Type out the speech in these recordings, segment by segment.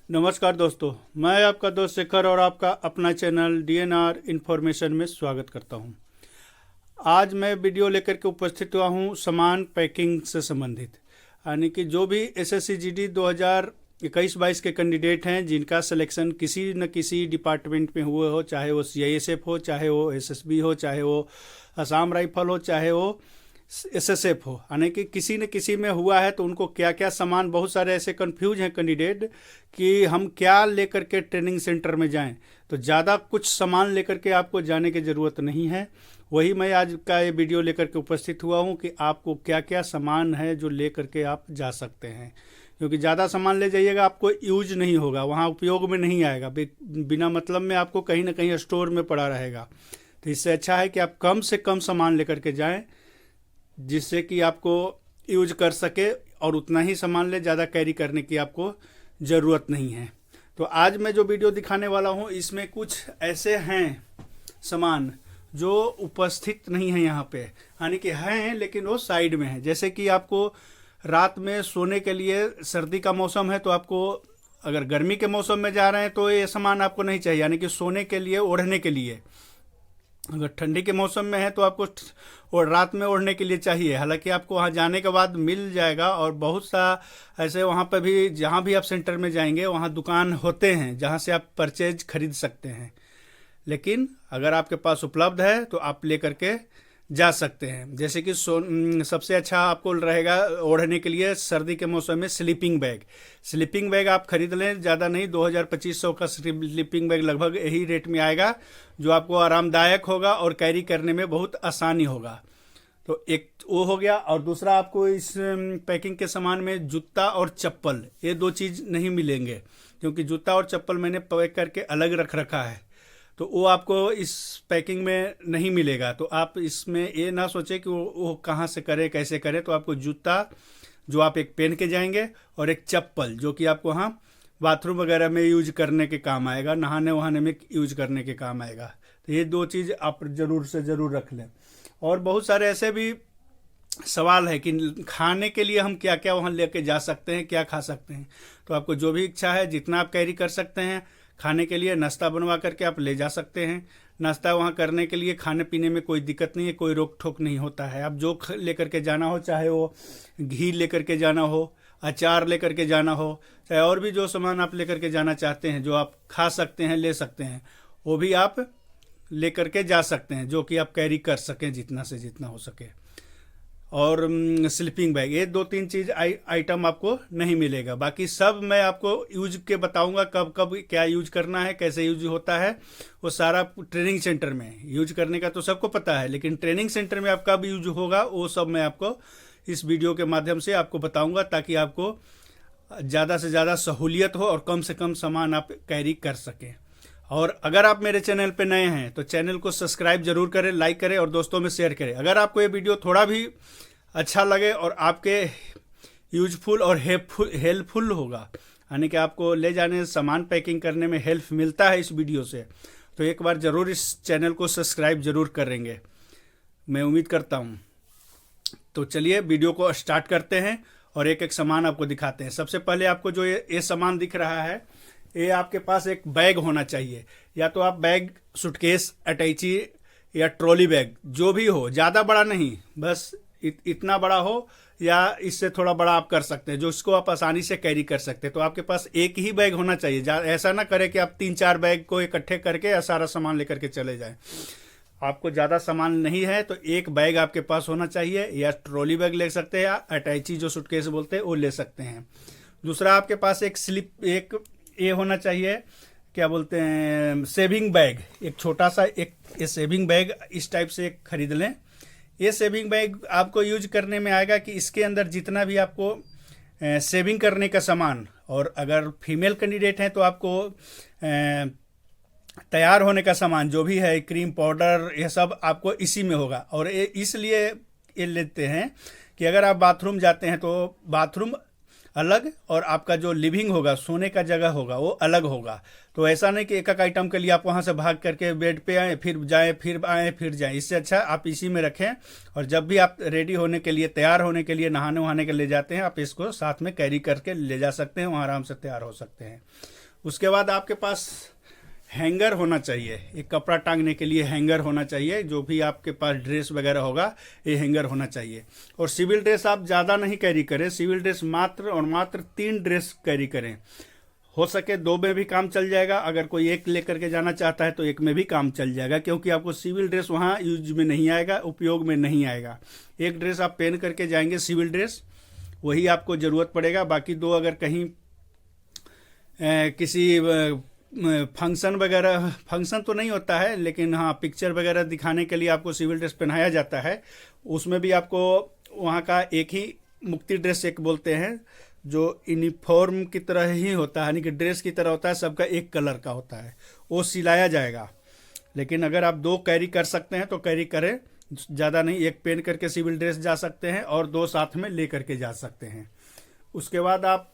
नमस्कार दोस्तों, मैं आपका दोस्त शेखर और आपका अपना चैनल डीएनआर इन्फॉर्मेशन में स्वागत करता हूं। आज मैं वीडियो लेकर के उपस्थित हुआ हूं सामान पैकिंग से संबंधित, यानी कि जो भी एसएससी जीडी 2021-22 के कैंडिडेट हैं जिनका सिलेक्शन किसी न किसी डिपार्टमेंट में हुए हो, चाहे वो सीआईएसएफ हो, चाहे वो एसएसबी हो, चाहे वो असम राइफल हो, चाहे वो एसएसएफ हो, यानी कि किसी न किसी में हुआ है, तो उनको क्या क्या सामान, बहुत सारे ऐसे कंफ्यूज हैं कैंडिडेट कि हम क्या लेकर के ट्रेनिंग सेंटर में जाएं। तो ज़्यादा कुछ सामान लेकर के आपको जाने की ज़रूरत नहीं है। वही मैं आज का ये वीडियो लेकर के उपस्थित हुआ हूं कि आपको क्या क्या सामान है जो ले करके आप जा सकते हैं, क्योंकि ज़्यादा सामान ले जाइएगा आपको यूज नहीं होगा, वहाँ उपयोग में नहीं आएगा, बिना मतलब में आपको कहीं ना कहीं स्टोर में पड़ा रहेगा। तो इससे अच्छा है कि आप कम से कम सामान लेकर के जाएँ जिससे कि आपको यूज कर सके, और उतना ही सामान ले, ज़्यादा कैरी करने की आपको ज़रूरत नहीं है। तो आज मैं जो वीडियो दिखाने वाला हूँ इसमें कुछ ऐसे हैं सामान जो उपस्थित नहीं है यहाँ पे, यानी कि हैं लेकिन वो साइड में है। जैसे कि आपको रात में सोने के लिए, सर्दी का मौसम है तो आपको, अगर गर्मी के मौसम में जा रहे हैं तो ये सामान आपको नहीं चाहिए, यानी कि सोने के लिए, ओढ़ने के लिए। अगर ठंडी के मौसम में है तो आपको और रात में ओढ़ने के लिए चाहिए। हालांकि आपको वहाँ जाने के बाद मिल जाएगा, और बहुत सा ऐसे वहाँ पर भी, जहाँ भी आप सेंटर में जाएंगे वहाँ दुकान होते हैं जहाँ से आप परचेज खरीद सकते हैं। लेकिन अगर आपके पास उपलब्ध है तो आप ले करके जा सकते हैं। जैसे कि सबसे अच्छा आपको रहेगा ओढ़ने के लिए सर्दी के मौसम में स्लीपिंग बैग आप खरीद लें, ज़्यादा नहीं, 2000-2500 का स्लीपिंग बैग लगभग यही रेट में आएगा, जो आपको आरामदायक होगा और कैरी करने में बहुत आसानी होगा। तो एक वो हो गया। और दूसरा, आपको इस पैकिंग के सामान में जूता और चप्पल, ये दो चीज़ नहीं मिलेंगे, क्योंकि जूता और चप्पल मैंने पैक करके अलग रख रखा है, तो वो आपको इस पैकिंग में नहीं मिलेगा। तो आप इसमें ये ना सोचें कि वो कहाँ से करें, कैसे करें। तो आपको जूता जो आप एक पहन के जाएंगे, और एक चप्पल जो कि आपको वहाँ बाथरूम वगैरह में यूज करने के काम आएगा, नहाने वहाने में यूज करने के काम आएगा। तो ये दो चीज़ आप ज़रूर से ज़रूर रख लें। और बहुत सारे ऐसे भी सवाल है कि खाने के लिए हम क्या क्या वहाँ लेके जा सकते हैं, क्या खा सकते हैं। तो आपको जो भी इच्छा है, जितना आप कैरी कर सकते हैं, खाने के लिए नाश्ता बनवा करके आप ले जा सकते हैं। नाश्ता वहाँ करने के लिए, खाने पीने में कोई दिक्कत नहीं है, कोई रोक ठोक नहीं होता है। आप जो लेकर के जाना हो, चाहे वो घी लेकर के जाना हो, अचार लेकर के जाना हो, चाहे और भी जो सामान आप लेकर के जाना चाहते हैं, जो आप खा सकते हैं, ले सकते हैं, वो भी आप लेकर के जा सकते हैं, जो कि आप कैरी कर सकें जितना से जितना हो सके। और स्लीपिंग बैग, ये दो तीन चीज़ आइटम आपको नहीं मिलेगा। बाकी सब मैं आपको यूज के बताऊंगा, कब कब क्या यूज करना है, कैसे यूज होता है, वो सारा ट्रेनिंग सेंटर में यूज करने का तो सबको पता है, लेकिन ट्रेनिंग सेंटर में आप कब यूज होगा वो सब मैं आपको इस वीडियो के माध्यम से आपको बताऊंगा, ताकि आपको ज़्यादा से ज़्यादा सहूलियत हो और कम से कम सामान आप कैरी कर सकें। और अगर आप मेरे चैनल पे नए हैं तो चैनल को सब्सक्राइब जरूर करें, लाइक करें और दोस्तों में शेयर करें। अगर आपको ये वीडियो थोड़ा भी अच्छा लगे और आपके यूजफुल और हेल्पफुल होगा, यानी कि आपको ले जाने, सामान पैकिंग करने में हेल्प मिलता है इस वीडियो से, तो एक बार ज़रूर इस चैनल को सब्सक्राइब जरूर करेंगे, मैं उम्मीद करता हूँ। तो चलिए वीडियो को स्टार्ट करते हैं और एक एक सामान आपको दिखाते हैं। सबसे पहले आपको जो ये सामान दिख रहा है, ये आपके पास एक बैग होना चाहिए, या तो आप बैग, सूटकेस, अटैची या ट्रॉली बैग, जो भी हो, ज़्यादा बड़ा नहीं, बस इतना बड़ा हो या इससे थोड़ा बड़ा आप कर सकते हैं, जो इसको आप आसानी से कैरी कर सकते हैं। तो आपके पास एक ही बैग होना चाहिए, ऐसा ना करें कि आप 3-4 बैग को इकट्ठे करके सारा सामान लेकर के चले जाएं। आपको ज़्यादा सामान नहीं है तो एक बैग आपके पास होना चाहिए, या ट्रॉली बैग ले सकते हैं, या अटैची जो सूटकेस बोलते हैं वो ले सकते हैं। दूसरा, आपके पास एक ये होना चाहिए, क्या बोलते हैं, सेविंग बैग, एक छोटा सा एक ये सेविंग बैग इस टाइप से एक खरीद लें। ये सेविंग बैग आपको यूज करने में आएगा कि इसके अंदर जितना भी आपको सेविंग करने का सामान, और अगर फीमेल कैंडिडेट हैं तो आपको तैयार होने का सामान जो भी है, क्रीम, पाउडर, ये सब आपको इसी में होगा। और ये इसलिए ये लेते हैं कि अगर आप बाथरूम जाते हैं तो बाथरूम अलग और आपका जो लिविंग होगा, सोने का जगह होगा, वो अलग होगा। तो ऐसा नहीं कि एक एक आइटम के लिए आप वहाँ से भाग करके बेड पे आए, फिर जाएं, फिर आएँ, फिर जाएं। इससे अच्छा आप इसी में रखें, और जब भी आप रेडी होने के लिए, तैयार होने के लिए, नहाने वहाने के ले जाते हैं, आप इसको साथ में कैरी करके ले जा सकते हैं, वहाँ आराम से तैयार हो सकते हैं। उसके बाद आपके पास हैंगर होना चाहिए, एक कपड़ा टांगने के लिए हैंगर होना चाहिए। जो भी आपके पास ड्रेस वगैरह होगा, ये हैंगर होना चाहिए। और सिविल ड्रेस आप ज़्यादा नहीं कैरी करें, सिविल ड्रेस मात्र और मात्र 3 ड्रेस कैरी करें। हो सके 2 में भी काम चल जाएगा, अगर कोई एक लेकर के जाना चाहता है तो एक में भी काम चल जाएगा, क्योंकि आपको सिविल ड्रेस वहाँ यूज में नहीं आएगा, उपयोग में नहीं आएगा। एक ड्रेस आप पहन करके जाएंगे सिविल ड्रेस, वही आपको ज़रूरत पड़ेगा। बाकी 2 अगर कहीं किसी फंक्शन वगैरह, फंक्शन तो नहीं होता है, लेकिन हाँ पिक्चर वगैरह दिखाने के लिए आपको सिविल ड्रेस पहनाया जाता है। उसमें भी आपको वहाँ का एक ही मुक्ति ड्रेस एक बोलते हैं, जो यूनिफॉर्म की तरह ही होता है, यानी कि ड्रेस की तरह होता है, सबका एक कलर का होता है, वो सिलाया जाएगा। लेकिन अगर आप 2 कैरी कर सकते हैं तो कैरी करें, ज़्यादा नहीं। एक पहन करके सिविल ड्रेस जा सकते हैं और 2 साथ में ले करके जा सकते हैं। उसके बाद आप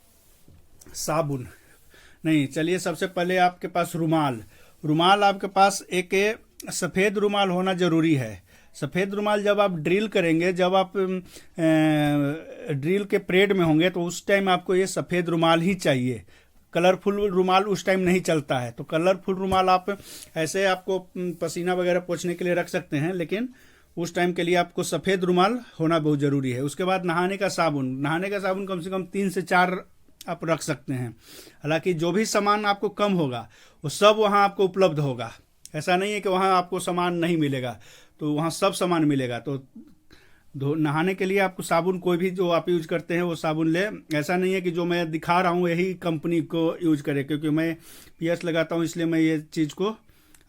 साबुन नहीं, चलिए सबसे पहले आपके पास रुमाल आपके पास एक सफ़ेद रुमाल होना ज़रूरी है। सफ़ेद रुमाल जब आप ड्रिल करेंगे, जब आप ड्रिल के परेड में होंगे, तो उस टाइम आपको ये सफ़ेद रुमाल ही चाहिए। कलरफुल रुमाल उस टाइम नहीं चलता है। तो कलरफुल रुमाल आप ऐसे आपको पसीना वगैरह पोंछने के लिए रख सकते हैं, लेकिन उस टाइम के लिए आपको सफ़ेद रुमाल होना बहुत ज़रूरी है। उसके बाद नहाने का साबुन कम से कम 3 से 4 आप रख सकते हैं। हालांकि जो भी सामान आपको कम होगा वो सब वहाँ आपको उपलब्ध होगा। ऐसा नहीं है कि वहाँ आपको सामान नहीं मिलेगा, तो वहाँ सब सामान मिलेगा। तो नहाने के लिए आपको साबुन कोई भी जो आप यूज करते हैं वो साबुन ले। ऐसा नहीं है कि जो मैं दिखा रहा हूँ यही कंपनी को यूज करें, क्योंकि मैं पीएस लगाता हूँ इसलिए मैं ये चीज़ को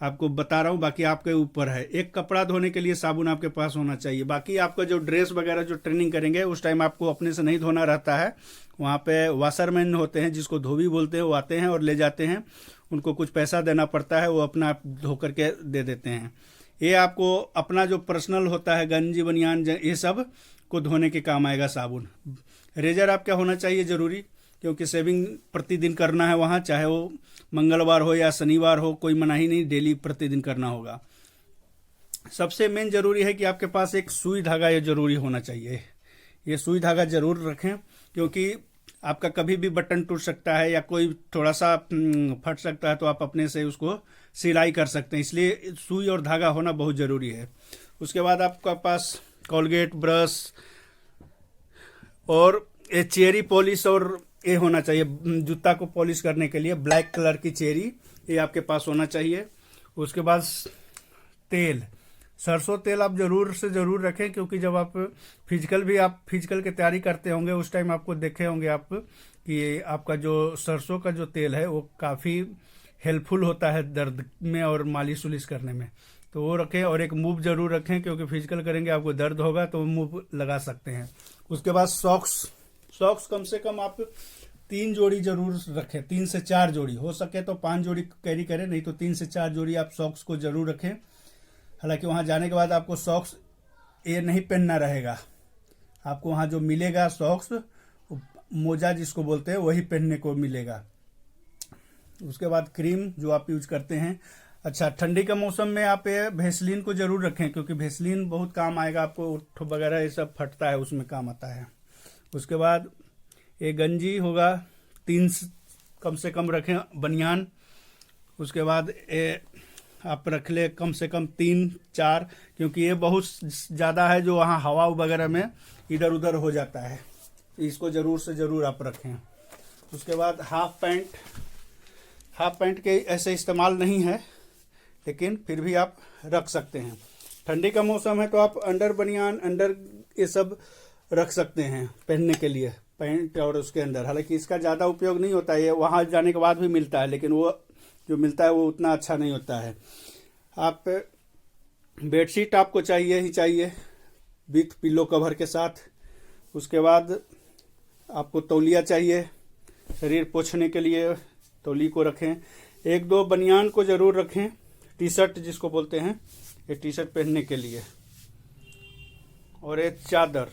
आपको बता रहा हूँ। बाकी आपके ऊपर है। एक कपड़ा धोने के लिए साबुन आपके पास होना चाहिए। बाकी आपका जो ड्रेस वगैरह जो ट्रेनिंग करेंगे उस टाइम आपको अपने से नहीं धोना रहता है। वहाँ पे वाशरमैन होते हैं, जिसको धोबी बोलते हैं, वो आते हैं और ले जाते हैं। उनको कुछ पैसा देना पड़ता है, वो अपना आप धो करके दे देते हैं। ये आपको अपना जो पर्सनल होता है, गंजी बनियान, ये सब को धोने के काम आएगा साबुन। रेजर आपका होना चाहिए ज़रूरी, क्योंकि शेविंग प्रतिदिन करना है वहाँ, चाहे वो मंगलवार हो या शनिवार हो, कोई मनाही नहीं, डेली प्रतिदिन करना होगा। सबसे मेन ज़रूरी है कि आपके पास एक सुई धागा ये ज़रूरी होना चाहिए। ये सुई धागा ज़रूर रखें, क्योंकि आपका कभी भी बटन टूट सकता है या कोई थोड़ा सा फट सकता है, तो आप अपने से उसको सिलाई कर सकते हैं। इसलिए सुई और धागा होना बहुत ज़रूरी है। उसके बाद आपका पास कोलगेट, ब्रश और ये चेरी पॉलिश और ये होना चाहिए। जूता को पॉलिश करने के लिए ब्लैक कलर की चेरी, ये आपके पास होना चाहिए। उसके बाद तेल, सरसों तेल आप ज़रूर से ज़रूर रखें, क्योंकि जब आप फिजिकल की तैयारी करते होंगे उस टाइम आपको देखे होंगे आप कि आपका जो सरसों का जो तेल है वो काफ़ी हेल्पफुल होता है दर्द में और मालिश उलिश करने में। तो वो रखें। और एक मूव ज़रूर रखें, क्योंकि फिजिकल करेंगे आपको दर्द होगा तो मूव लगा सकते हैं। उसके बाद सॉक्स कम से कम आप 3 जोड़ी जरूर रखें, 3 से 4 जोड़ी। हो सके तो 5 जोड़ी कैरी करें, नहीं तो 3 से 4 जोड़ी आप सॉक्स को जरूर रखें। हालांकि वहाँ जाने के बाद आपको सॉक्स ये नहीं पहनना रहेगा, आपको वहाँ जो मिलेगा सॉक्स, मोजा जिसको बोलते हैं, वही पहनने को मिलेगा। उसके बाद क्रीम जो आप यूज करते हैं। अच्छा, ठंडी के मौसम में आप ये भेसलीन को जरूर रखें, क्योंकि भेसलीन बहुत काम आएगा आपको। उठ वगैरह ये सब फटता है, उसमें काम आता है। उसके बाद ये गंजी होगा, 3 कम से कम रखें बनियान। उसके बाद ये आप रख ले कम से कम 3-4, क्योंकि ये बहुत ज़्यादा है जो वहाँ हवा वगैरह में इधर उधर हो जाता है। इसको ज़रूर से ज़रूर आप रखें। उसके बाद हाफ पैंट के ऐसे इस्तेमाल नहीं है, लेकिन फिर भी आप रख सकते हैं। ठंडी का मौसम है तो आप अंडर बनियान, अंडर ये सब रख सकते हैं पहनने के लिए, पैंट और उसके अंदर। हालांकि इसका ज़्यादा उपयोग नहीं होता है, ये वहाँ जाने के बाद भी मिलता है, लेकिन वो जो मिलता है वो उतना अच्छा नहीं होता है। आप बेडशीट आपको चाहिए ही चाहिए विथ पिलो कवर के साथ। उसके बाद आपको तौलिया चाहिए शरीर पोंछने के लिए, तौली को रखें। 1-2 बनियान को ज़रूर रखें, टी शर्ट जिसको बोलते हैं, ये टी शर्ट पहनने के लिए, और एक चादर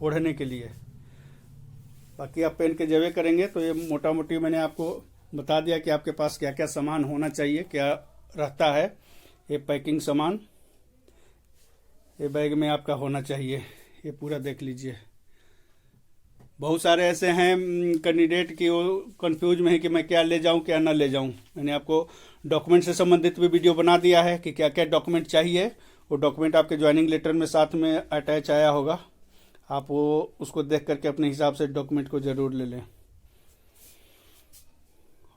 ओढ़ने के लिए। बाकी आप पहन के जब करेंगे तो ये मोटा मोटी मैंने आपको बता दिया कि आपके पास क्या क्या सामान होना चाहिए, क्या रहता है। ये पैकिंग सामान ये बैग में आपका होना चाहिए, ये पूरा देख लीजिए। बहुत सारे ऐसे हैं कैंडिडेट कि वो कंफ्यूज में है कि मैं क्या ले जाऊं क्या ना ले जाऊं। मैंने आपको डॉक्यूमेंट से संबंधित भी वीडियो बना दिया है कि क्या क्या डॉक्यूमेंट चाहिए। वो डॉक्यूमेंट आपके ज्वाइनिंग लेटर में साथ में अटैच आया होगा, आप वो उसको देख करके अपने हिसाब से डॉक्यूमेंट को ज़रूर ले लें।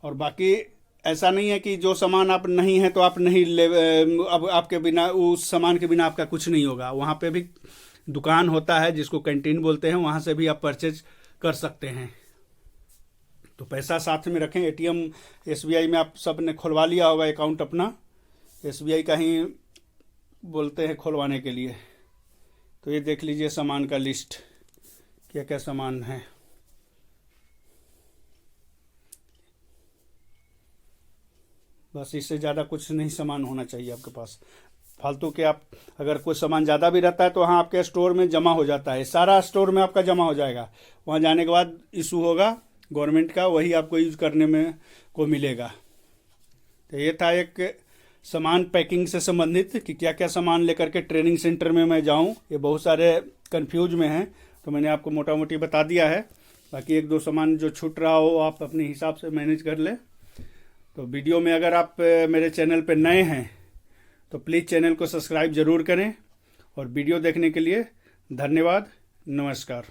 और बाकी ऐसा नहीं है कि जो सामान आप नहीं है तो आप नहीं ले, अब आपके बिना उस सामान के बिना आपका कुछ नहीं होगा। वहाँ पे भी दुकान होता है जिसको कैंटीन बोलते हैं, वहाँ से भी आप परचेज कर सकते हैं। तो पैसा साथ में रखें। एटीएम एसबीआई में आप सब ने खुलवा लिया होगा अकाउंट अपना, एसबीआई का ही बोलते हैं खुलवाने के लिए। तो ये देख लीजिए सामान का लिस्ट, क्या क्या सामान है। बस इससे ज़्यादा कुछ नहीं सामान होना चाहिए आपके पास। फालतू के आप अगर कोई सामान ज़्यादा भी रहता है तो वहाँ आपके स्टोर में जमा हो जाता है, सारा स्टोर में आपका जमा हो जाएगा। वहाँ जाने के बाद इशू होगा गवर्नमेंट का, वही आपको यूज़ करने में को मिलेगा। तो ये था एक सामान पैकिंग से संबंधित कि क्या क्या सामान लेकर के ट्रेनिंग सेंटर में मैं जाऊँ। ये बहुत सारे कन्फ्यूज में हैं तो मैंने आपको मोटा मोटी बता दिया है। बाकी एक दो सामान जो छूट रहा हो आप अपने हिसाब से मैनेज कर लें। तो वीडियो में अगर आप मेरे चैनल पर नए हैं तो प्लीज़ चैनल को सब्सक्राइब ज़रूर करें। और वीडियो देखने के लिए धन्यवाद, नमस्कार।